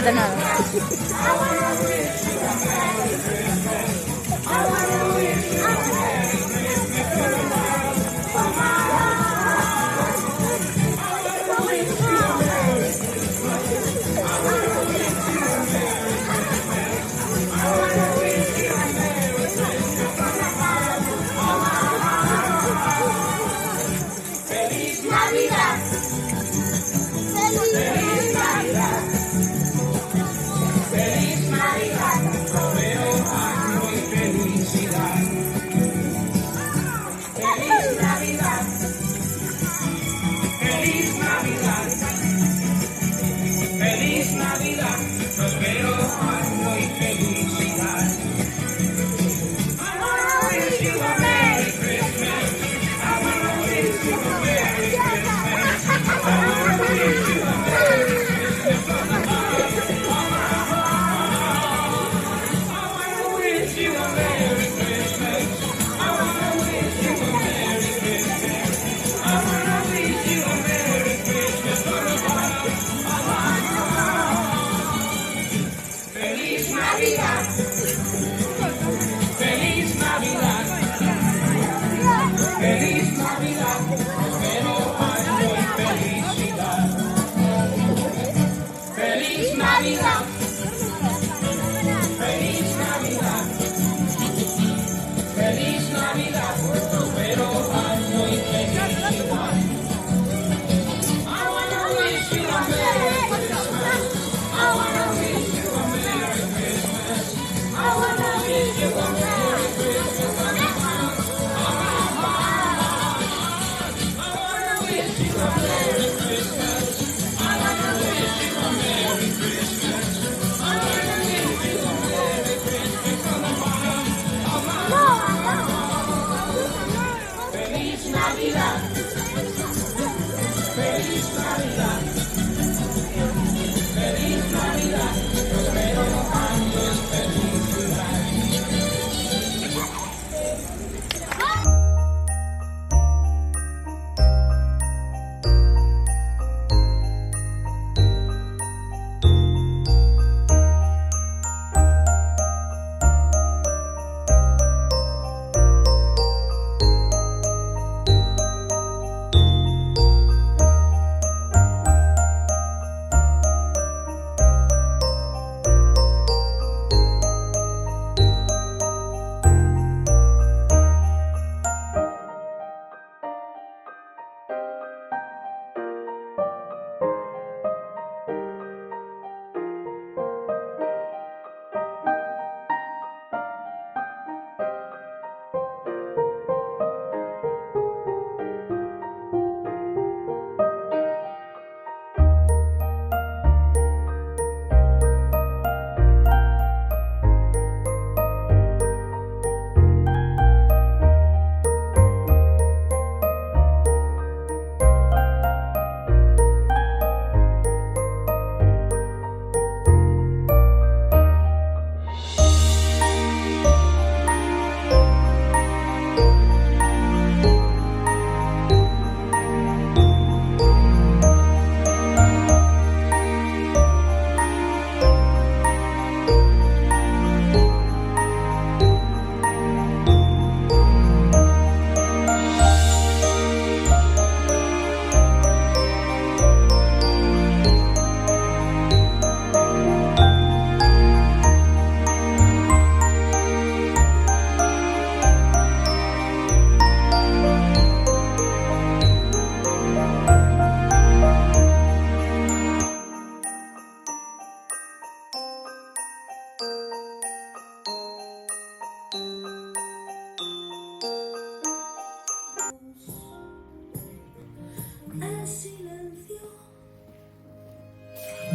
falta nada.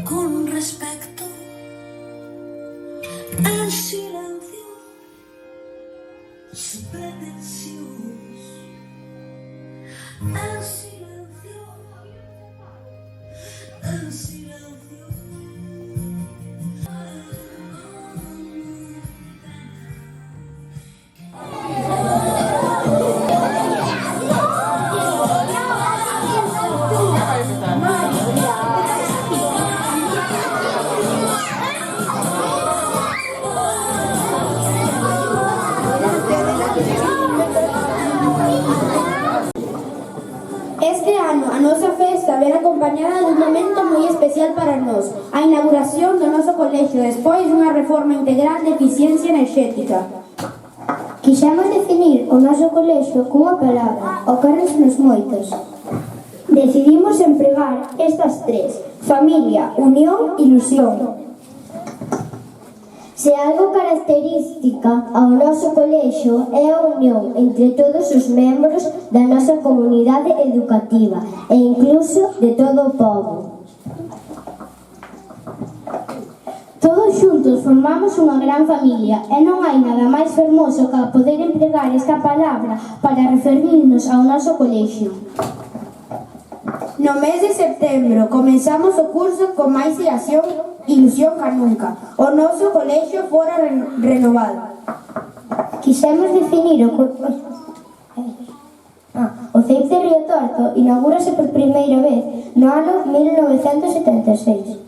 Con respecto al silencio, sin pretensiones, el silencio, el silencio. Este ano a nosa festa ven acompañada dun momento moi especial para nós, a inauguración do noso colexio despois dunha reforma integral de eficiencia enerxética. Quixemos definir o noso colexio cunha palabra, ocórrensenos moitas. Decidimos empregar estas tres: familia, unión, ilusión. Se algo característica ao noso colexio é a unión entre todos os membros da nosa comunidade educativa e incluso de todo o pobo. Todos xuntos formamos unha gran familia e non hai nada máis fermoso que poder empregar esta palabra para referirnos ao noso colexio. No mes de setembro comenzamos o curso con máis ilusión ca nunca. O noso colexio fora renovado. Quixemos definir o CEIP de Río Torto inaugúrase por primeira vez no ano 1976.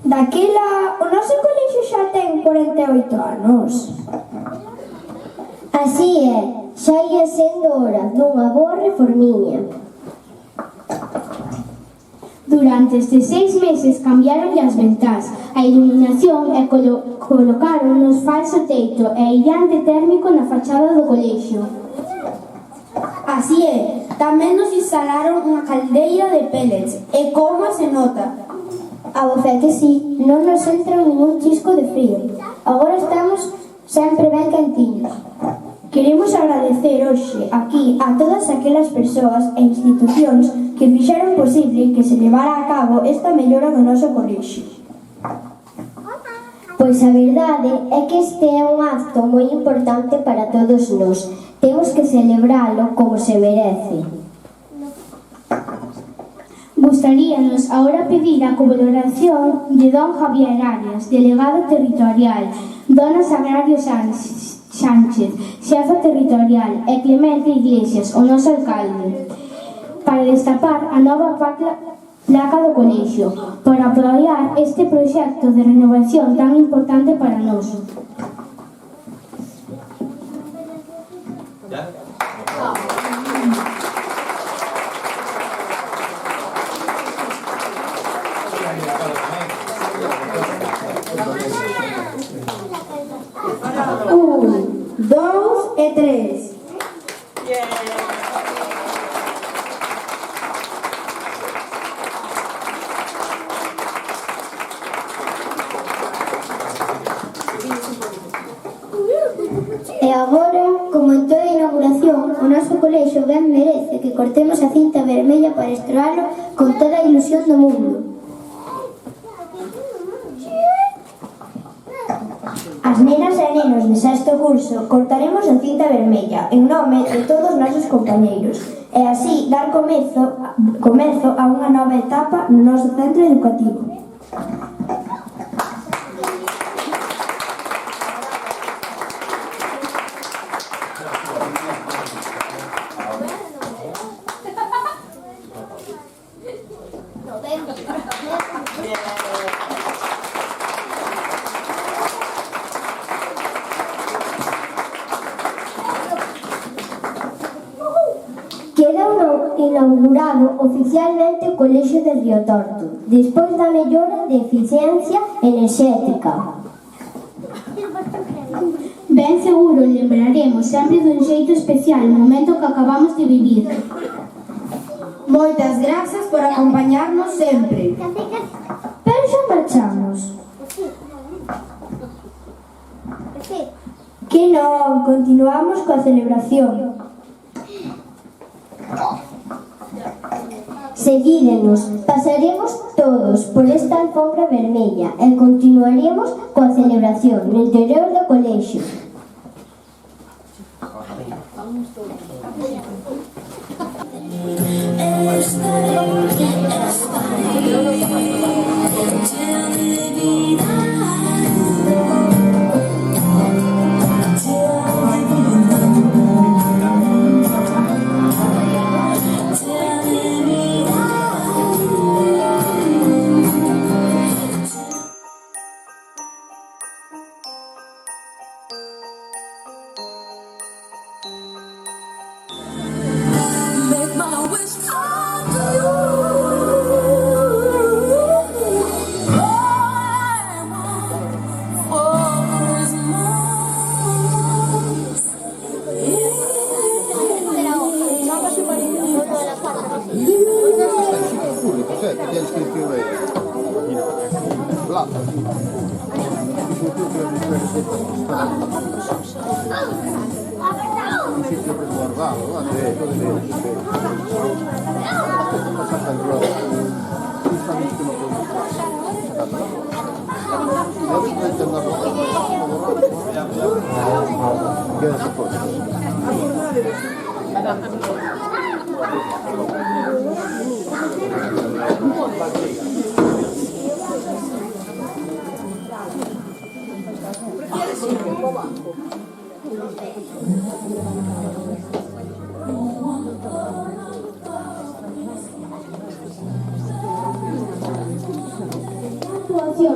Daquela, o noso colexio xa ten 48 anos. Así é, xa ia sendo hora dunha boa reformiña. Durante estes 6 meses cambiaron as ventás, a iluminación e colocaron nos falso teito e illante térmico na fachada do colexio. Así é, tamén nos instalaron unha caldeira de pellets. E como se nota? A voz é que sí, non nos entra ningún chisco de frío. Agora estamos sempre ben quentiños. Queremos agradecer hoxe aquí a todas aquelas persoas e institucións que fixeron posible que se levara a cabo esta mellora do noso colexio. Pois a verdade é que este é un acto moi importante para todos nós. Temos que celebralo como se merece. Gustaríanos agora pedir a colaboración de don Javier Arias, delegado territorial, dona Sagrario Sánchez, xefa territorial, e Clemente Iglesias, o noso alcalde, para destapar a nova placa do colexio, para apoiar este proxecto de renovación tan importante para nós. Dous e tres. E agora, como en toda inauguración, o noso colexio ben merece que cortemos a cinta vermella para estrealo con toda a ilusión do mundo. As nenas e nenos de sexto curso cortaremos a cinta vermella en nome de todos os nosos compañeiros e así dar comezo a unha nova etapa no noso centro educativo. Queda inaugurado oficialmente o Colexio de Río Torto, despois da mellora de eficiencia enerxética. Ben seguro lembraremos sempre dun xeito especial o momento que acabamos de vivir. Moitas grazas por acompañarnos sempre. Pero xa marchamos. Que non, continuamos coa celebración. Seguídenos, pasaremos todos por esta alfombra vermella e continuaremos coa celebración no interior do colexio.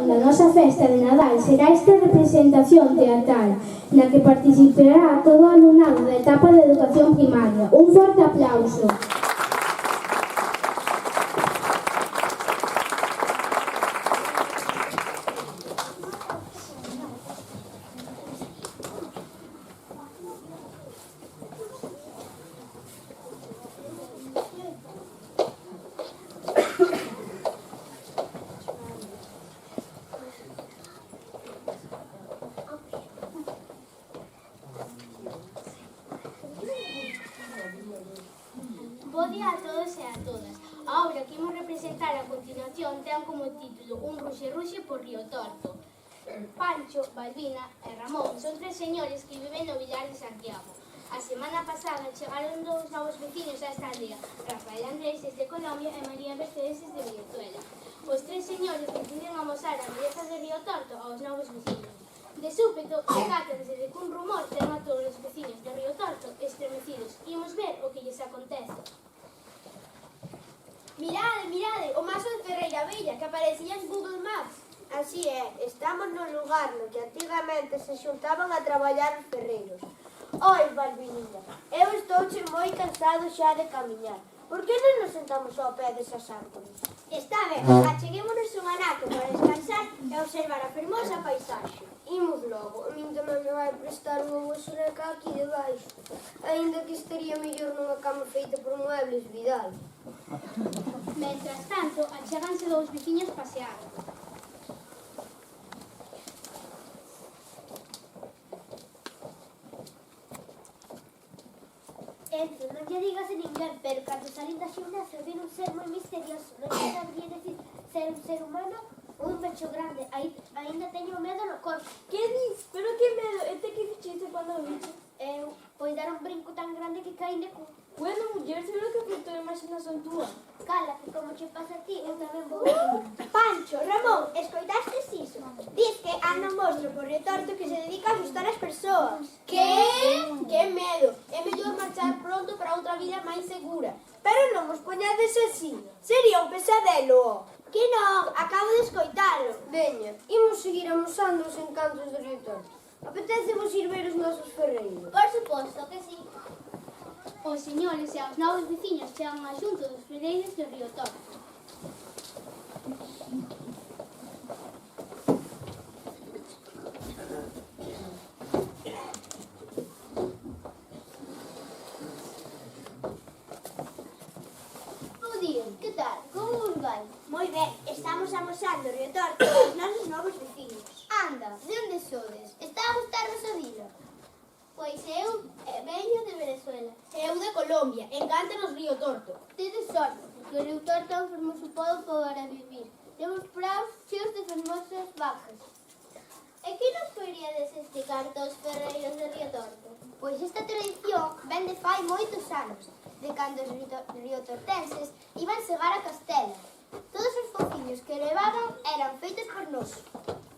Da nosa festa de Nadal será esta representación teatral na que participará todo o alumnado da etapa de educación primaria. Un forte aplauso. Bo día a todos e a todas. A obra que imos representar a continuación ten como título Un ruxe por Río Torto. Pancho, Balbina e Ramón son tres señores que viven no Vilar de Santiago. A semana pasada chegaron dous novos veciños a esta aldea, Rafael Andrés desde Colombia e María Mercedes desde Venezuela. Os tres señores deciden amosar a belleza de Río Torto aos novos veciños. De súpeto, decátanse de que un rumor ten a todos os veciños de Río Torto estremecidos. Imos ver o que lles acontece. Mirade, mirade, o maso de Ferreira Vella que aparecía en Google Maps. Así é, estamos no lugar no que antigamente se xuntaban a traballar os ferreiros. Oi, Balbinilla, eu estou moi cansado xa de camiñar. Por que non nos sentamos ao pé desas árboles? Está ben, acheguémonos un anaco para descansar e observar a fermosa paisaxe. Imos logo, a min tamén me vai prestar unha boa soneca aquí debaixo. Ainda que estaría mellor nunha cama feita por muebles Vidal. Mentras tanto, achéganse dous veciños paseando. Entro, non lle digas a ninguén, pero cando salín da ximnasia vi un ser moi misterioso. Non lle sabría decir ser un ser humano ou un pecho grande. Ainda teño medo no corpo. Que dis? Pero que medo? E te que fichiste cando o bicho? Pois dar un brinco tan grande que caí de cu. Bueno, muller, seguro que foi toda a imaginación túa. Cala, que como che pasa a ti, eu tamén vou. Pancho, Ramón, escoitastes iso? Diz que anda un monstro por Río Torto que se dedica a asustar as persoas. Que medo! É mellor marchar pronto para outra vida máis segura. Pero non vos poñades así. Sería un pesadelo. Que non, acabo de escoitalo. Veña, imos seguir amosando os encantos de Río Torto. Apetece vos ir ver os nosos ferreiros? Por suposto que sí. Os señores e os novos veciños chegan a xunto dos ferreiros de Río Torto. Bo día, que tal? Como vos vai? Moi ben, estamos amosando Río Torto aos nosos novos veciños. Anda, de onde sodes? Está a gustarvos a vila? Pois eu veño de Venezuela. Eu de Colombia, encántanos Río Torto. Tedes sorte, porque o Río Torto é un fermoso pobo para vivir. Temos praos cheos de fermosas vacas. E que nos poderíades explicar dos ferreiros de Río Torto? Pois esta tradición vén de fai moitos anos, de cando os riotortenses iban segar a Castela. Todos os fociños que levaban eran feitos por nós.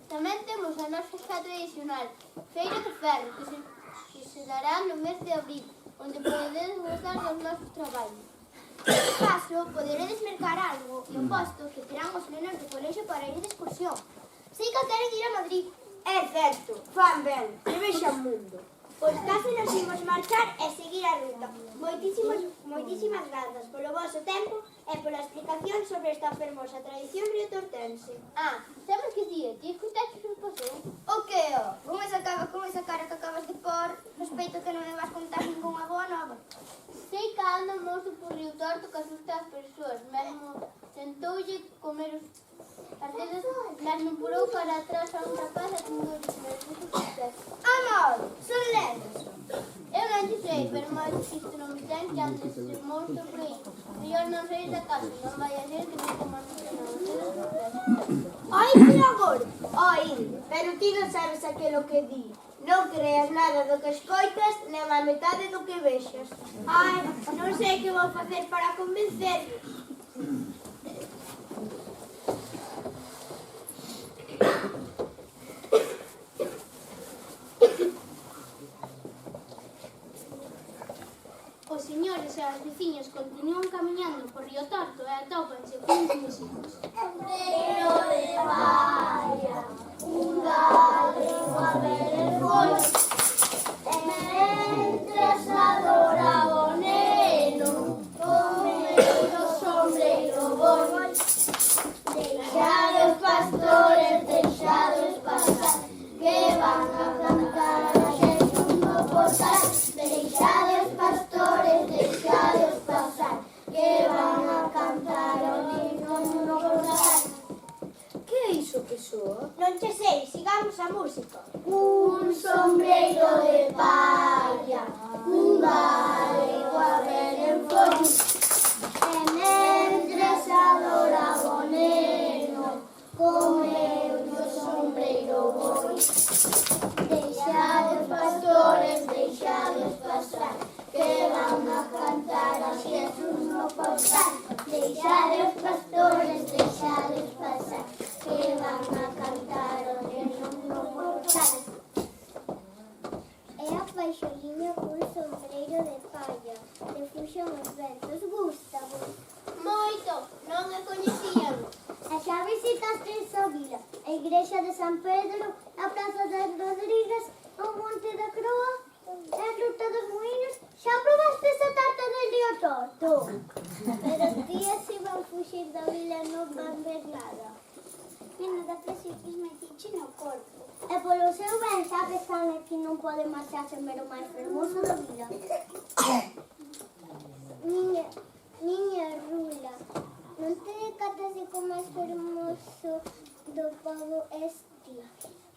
Tamén temos a nosa xa tradicional Feira de Ferro, que se dará no mes de abril, onde podedes gozar dos nosos traballos. Neste caso, poderedes mercar algo no posto que terán os nenos do colexio para ir de excursión. Sei que queren ir a Madrid. É certo, fan ben, que vexan mundo. Pois case nos imos marchar e seguir a ruta. Moitísimas grazas polo vosso tempo e pola explicación sobre esta fermosa tradición riotortense. Sabes que día? Ti escutaste o que pasou? O que, ó? Con esa cara que acabas de pôr, respeito que non me vas contar ninguna boa nova. Sei que anda un monstro por Río Torto que asusta as persoas, mesmo tentoulle comer os Parcelas mesmo purou para atrás a un rapaz e con dous nerviosos. Amor, son lentos. Eu non te sei, pero máis isto non me ten que antes se monstro por aí. Mellor non saís da casa, non vai a ser que me coman no Ai, mira agora. Ai, pero ti non sabes aquilo que di. Non creas nada do que escoitas, nem a metade do que vexas. Ai, non sei que vou facer para convencervos. Os señores e os veciños continúan camiñando por Río Torto e atópanse cuns músicos. Sombreiro de palla, un galego a ver el fondo, e mentres adoraba o neno, comeiro sombreiro boi. Deixados pastores, deixados pasar, que van a cantar a Jesús no portal. Deixados pastores, deixados pasar, que van a cantar o niño no portal. Que é iso que soa? Non che sei, sigamos a música. Un sombreiro de palla, un galego a ver en follo, e mentres adoraba o neno, comeu o sombreiro boi. Deixados pastores, deixados pasar, que van a cantar a Jesús no portal. Deixados pastores, deixados pasar, que van a cantar a Jesús no portal. É a paixoliña cun sombreiro de palla, de fuxan os ventos, gústavos. Moito, non a coñecíamos. E xa visitaste a vila, a igrexa de San Pedro, a Praza das Rodrigas, o Monte da Croa, a Ruta dos Moinhos. Xa probaste esa tarta del Río Torto? Pero os días iban fuxir da vila e non van ver nada. Nena, da presión que metiche no corpo. E polo seu ben xa pensán que non pode marchar sen ver o máis fermoso da vila. Miña Rula, non te decatas de que o máis fermoso do pobo este,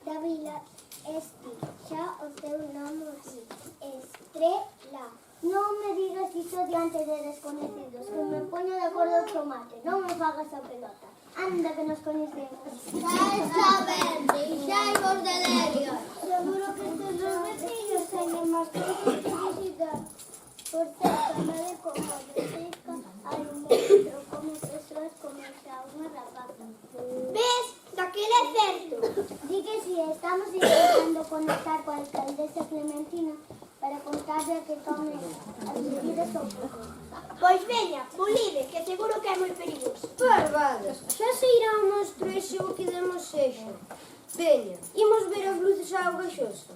da vila este, xa o teu nome di, Estrela. Non me digas iso diante de desconocidos, que me poño de acordo o tomate, non me fagas a pelota. Anda que nos coñecemos. Está ben, deixaimos de lerios. Seguro que estes dos vecinos teñen máis cousas que visitar. Por certo, na de como de seca, hai un monstro como persoas como xa unha rapaza. Ves? Daquele é certo. Di que si, estamos intentando conectar coa alcaldesa Clementina para contarle que tome as medidas oportunas. Pois veña, pulide, que seguro que é moi perigoso. Barbadas, xa se irá o monstro ese o que demos sexa. Veña, imos ver as luces á auga xosa.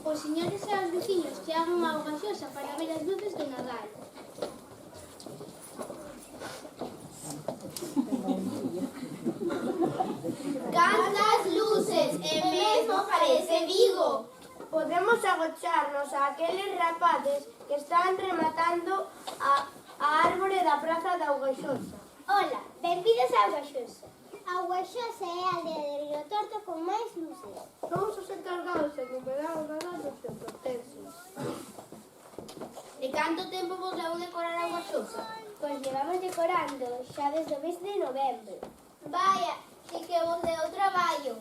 Os señores e os veciños chegan a auga xosa para ver as luces de Nadal. Cantas luces, e mesmo parece Vigo. Podemos agocharnos a aqueles rapaces que están rematando a árbore da praza da Augaxosa. Hola, benvidos a Augaxosa. Augaxosa é a aldea de Río Torto con máis luces. Somos os encargados de recuperar os regalos de protesos. De canto tempo vos levou decorar Augaxosa? Pois llevamos decorando xa desde o mes de novembro. Vaya, sí que vos deu traballo.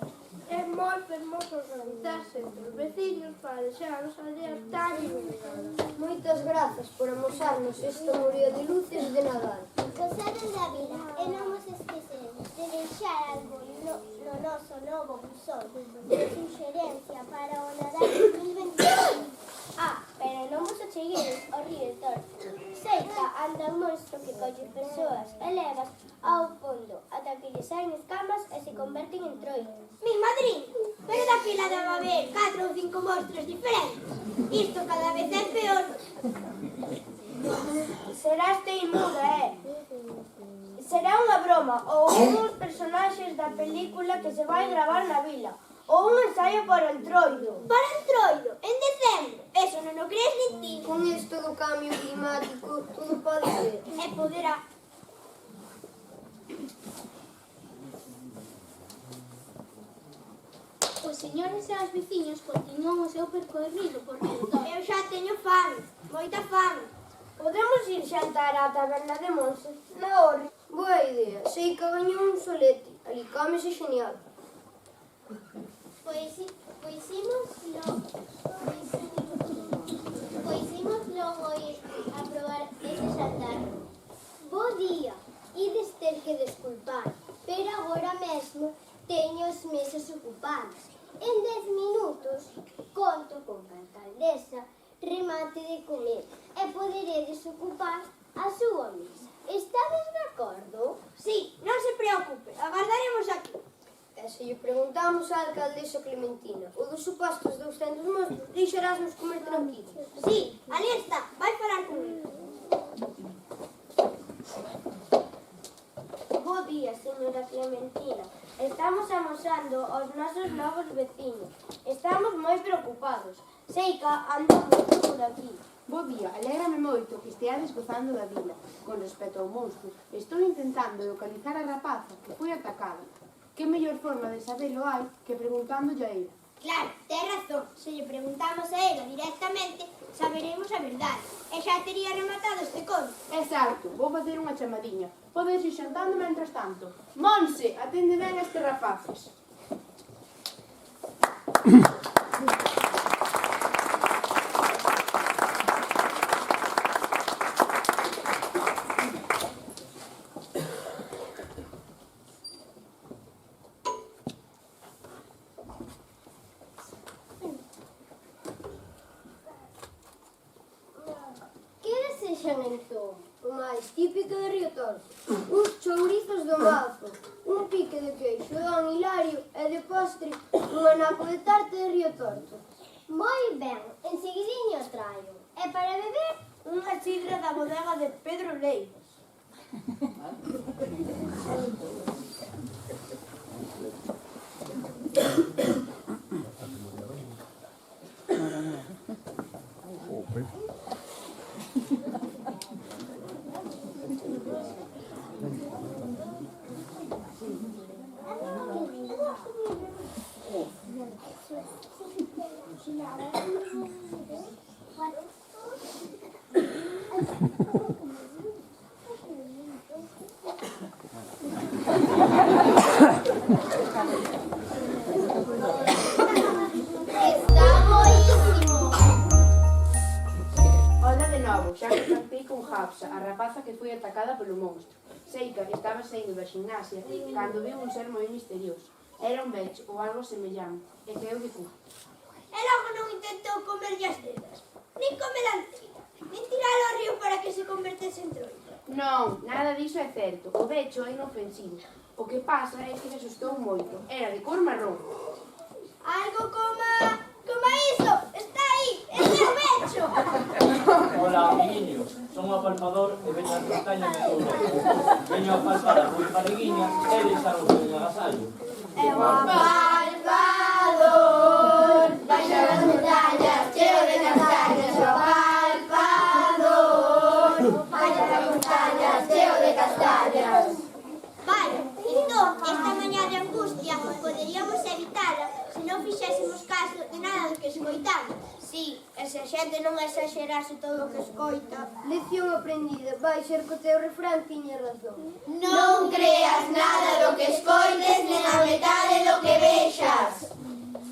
É moi fermoso organizarse entre os veciños para deixar as aldeas tan iluminadas. Moitas grazas por amosarnos este morío de luces de Nadal. Gozaron da vida e non nos esquecemos de deixar algo no noso novo buzón de suxerencia para o Nadal 2021. Pero non vos acheguedes ao Río Torto. Seica anda un monstro que colle persoas e levas ao fondo ata que lle saen escamas e se converten en troitas. Mi madrín, pero daquela debe haber 4 ou 5 monstros diferentes. Isto cada vez é peor. Serás teimuda, Será unha broma. broma ou uns personaxes da película que se vai gravar na vila ou un ensaio para o Entroido. Para Entroido, en decembro. Eso non o crees nin ti. Con isto do cambio climático, todo pode ser. E poderá. Os señores e os veciños continúan o seu percorrido por Río Torto. Eu xa teño fame, moita fame. Podemos ir xantar á taberna de Monse na Orre. Boa idea. Sei que gañou un solete. Ali cámese genial. Pois imos logo ir a probar ese xantar. Bo día. Ides ter que desculpar, pero agora mesmo teño os meses ocupados. En 10 minutos conto con que a alcaldesa remate de comer e poderedes ocupar a súa mesa. Estades de acordo? Sí, non se preocupe, agardaremos aquí. E se lle preguntamos á alcaldesa Clementina o dos supostos 200 monstros, deixarásnos comer tranquilos. Sí, ali está, vai falar comigo. Bo día, señora Clementina. Estamos amosando aos nosos novos veciños. Estamos moi preocupados. Sei que andan moito por aquí. Bo día, alégrame moito que esteades gozando da vila. Con respecto ao monstro, estou intentando localizar a rapaza que foi atacada. Que mellor forma de sabelo hai que preguntándolle a ela. Claro, ten razón. Se lle preguntamos a ela directamente, saberemos a verdade. E xa tería rematado este conto. Exacto, vou facer unha chamadiña. Podes ir xantando mentras tanto. Monse, atende ben estes rapaces. Que desexan entón? O máis típico de Río Torto. Uns chourizos do mazo, un pique de queixo de Don Hilario e de postre unha napo de tarte de Río Torto. Moi ben, enseguidiño traio. E para beber, Unha sidra da bodega de Pedro Leiras. está boísimo. Hola de novo, xa contactei con Hafsa, a rapaza que foi atacada polo monstro. Sei que estaba saindo da gimnasia cando viu un ser moi misterioso. Era un becho ou algo semellante, e creu de cu. E logo non intentou comerlle as dedas, nin comer a antiga, nin tiralo ao río para que se convertese en troito. Non, nada diso é certo. O becho é inofensivo. O que pasa é que se asustou moito. Era de cor marrón. Algo coma iso, está aí, ese é o becho. Hola, amiguinhos. Son o apalpador e veño a montaña de Touro. Veño a palpar a moi pariguiña e deixaros un agasallo. É o apalpador, baixa as montañas, cheo de castañas. O apalpador, baixa as montañas, cheo de castañas. Vale, entón, esta mañá de angustia poderíamos evitala se non fixésemos caso de nada do que escoitamos. Sí, e se a xente non exagerase todo o que escoita. Lección aprendida, vai ser que o teu refrán tiña razón. Non creas nada do que escoites nen a metade do que vexas.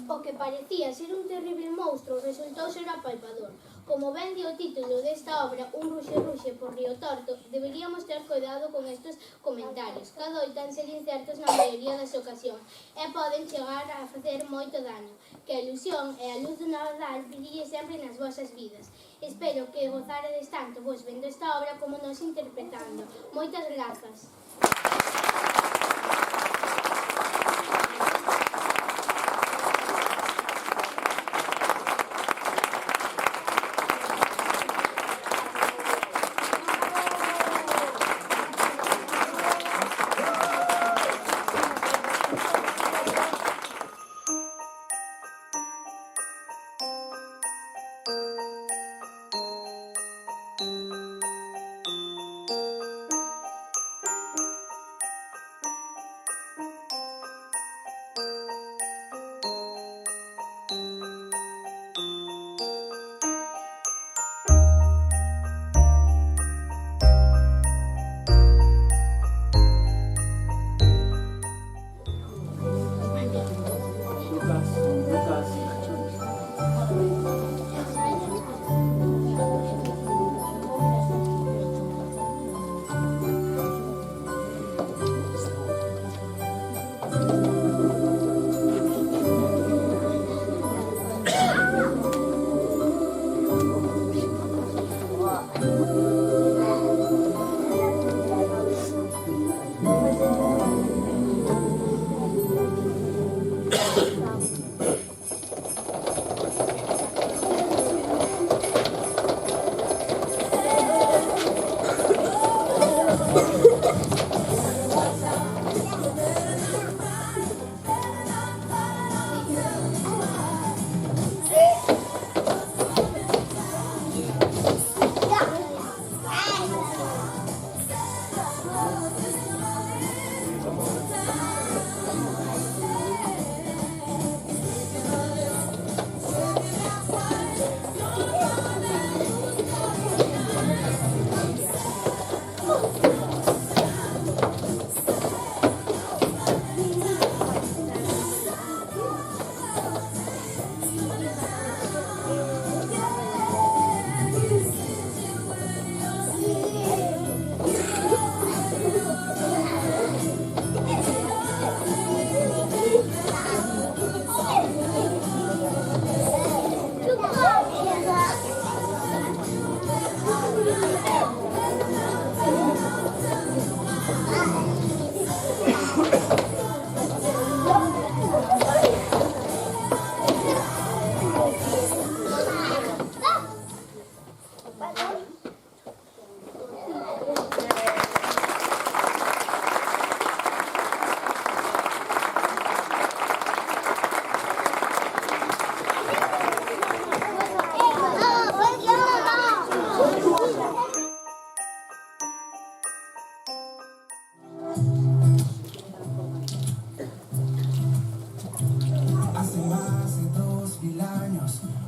O que parecía ser un terrible monstro resultou ser o apalpador. Como ben di o título desta obra, Un ruxe por Río Torto, deberíamos ter cuidado con estes comentarios, que adoitan ser incertos na maioría das ocasións e poden chegar a facer moito daño. Que a ilusión e a luz do Nadal brille sempre nas vosas vidas. Espero que gozaredes tanto vos vendo esta obra como nos interpretando. Moitas grazas.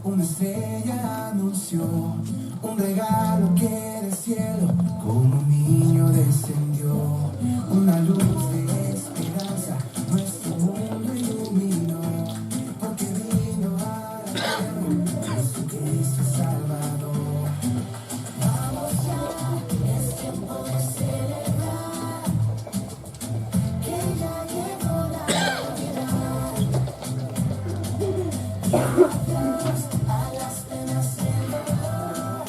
Una estrella anunció un regalo que del cielo como un niño descendió. Una luz de esperanza nuestro mundo iluminó, porque vino a la tierra Jesucristo Salvador. Vamos ya, es tiempo de celebrar que ya llegó la Navidad. A las penas el dolor,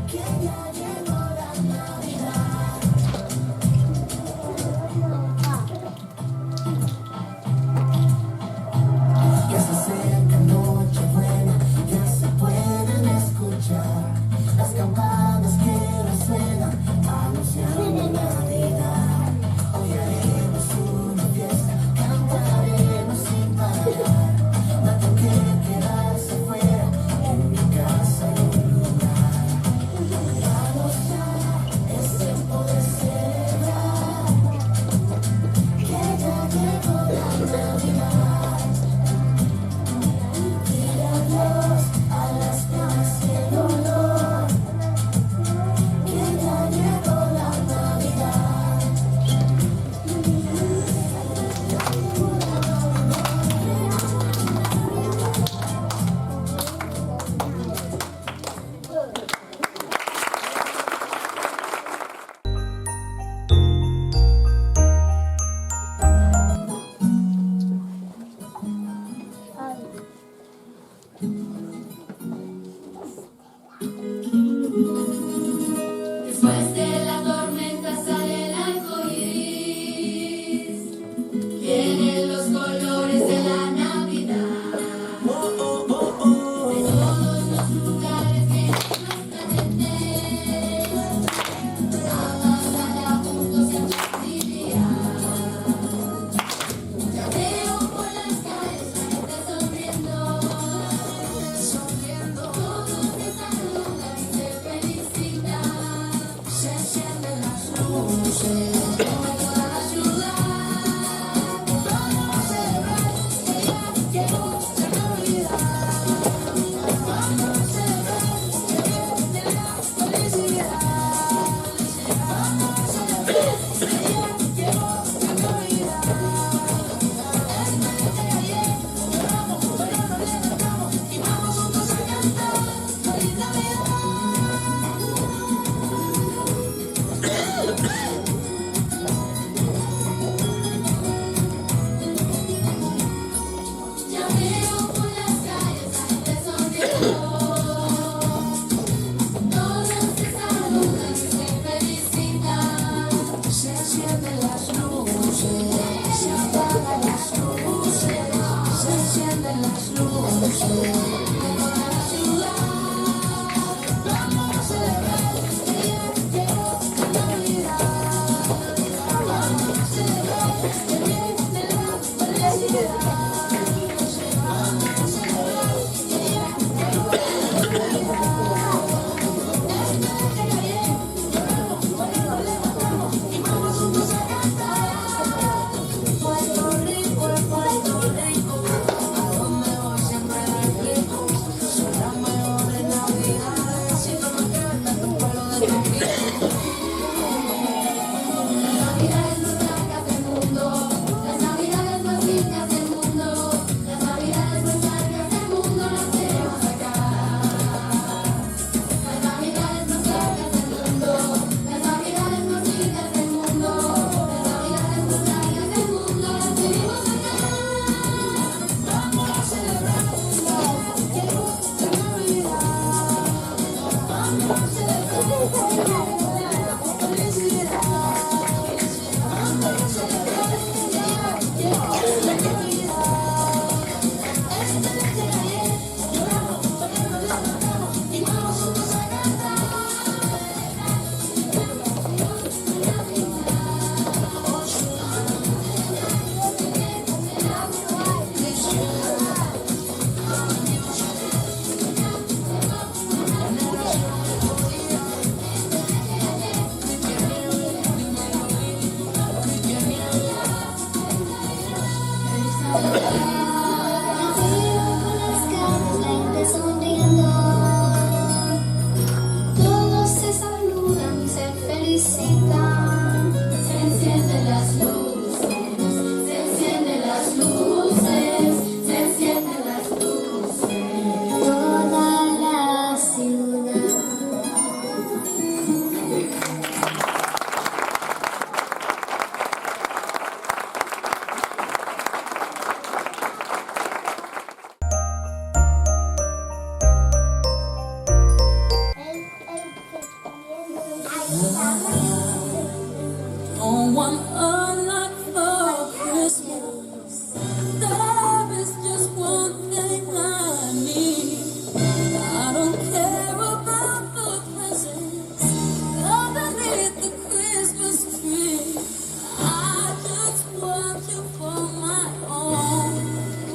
que ya llegó la Navidad. Ya se acerca Nochebuena, ya se pueden escuchar las campanas que resuenan anunciando Navidad. Hoy haremos una fiesta, cantaremos sin parar. No tengo que quedarse fuera, en mi casa hay un lugar. Vamos ya, es tiempo de celebrar que ya llegó la Navidad. Dile adiós a las penas y el dolor, que ya llegó la Navidad. Después de la tormenta sale el arco iris, tiene los colores de la Navidad. De todos los lugares que nuestra gente vamos allá juntos en festividad. Ya veo por las calles la gente sonriendo, todos se saludan y se felicitan. Se encienden las luces, todo a la ciudad. Vamos a celebrar que ya llegó la Navidad. Vamos a celebrar que viene la felicidad. Vamos a celebrar que ya llegó la Navidad. Es mañana de ayer, lloramos, pero no le negamos y vamos juntos a cantar feliz Navidad. want a lot for Christmas. There is just one thing I need. I don't care about the presents underneath the Christmas tree. I just want you for my own,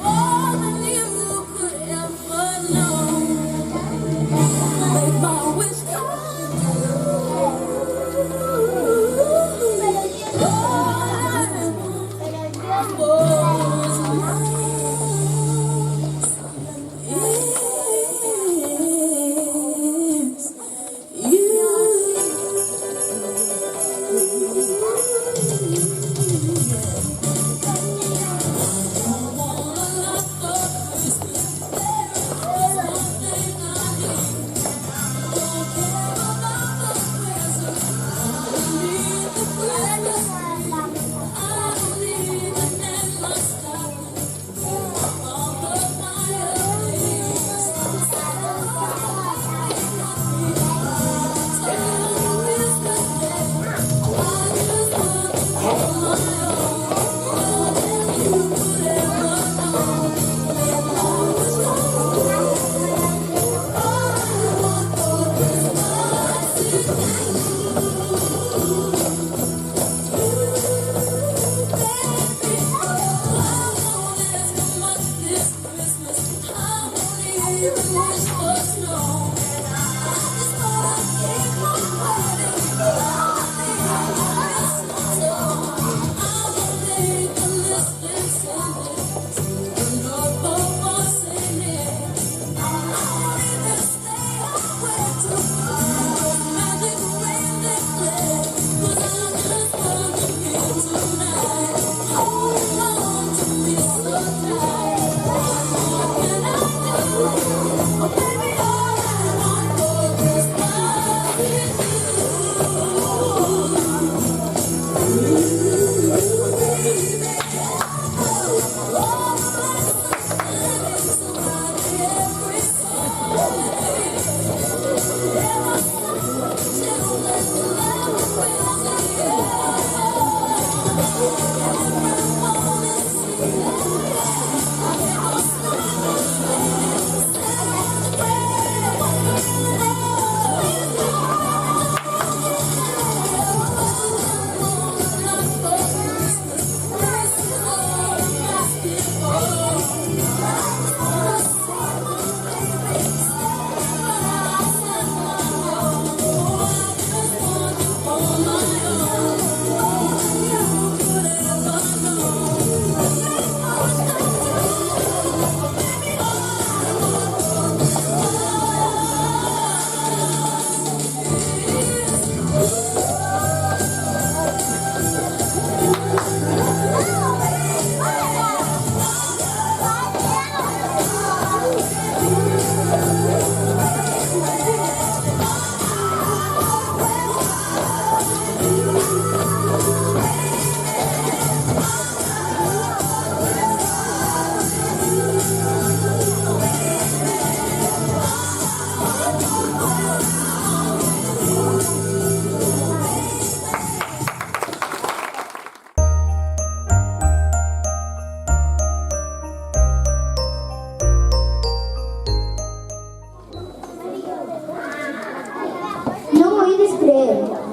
more than you could ever know. Make my wish come true.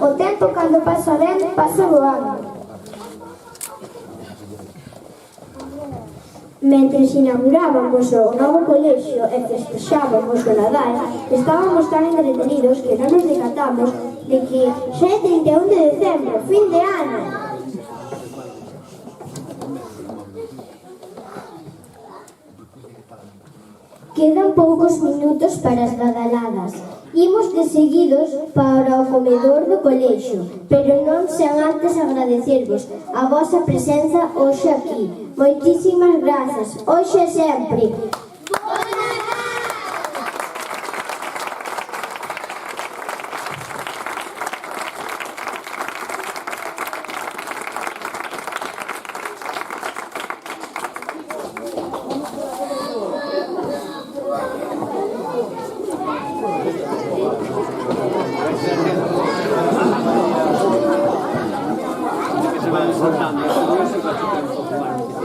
O tempo cando pasa ben, pasa voando. Mentres inaugurábamos o novo colexio e festexábamos o Nadal, estábamos tan entretenidos que non nos decatamos de que xa é 31 de decembro, fin de ano. Quedan poucos minutos para as badaladas. Imos de seguidos para o comedor do colexio, pero non sen antes agradecervos a vosa presenza hoxe aquí. Moitísimas grazas, hoxe e sempre. Rosando, curioso que a chuta un pouco mal.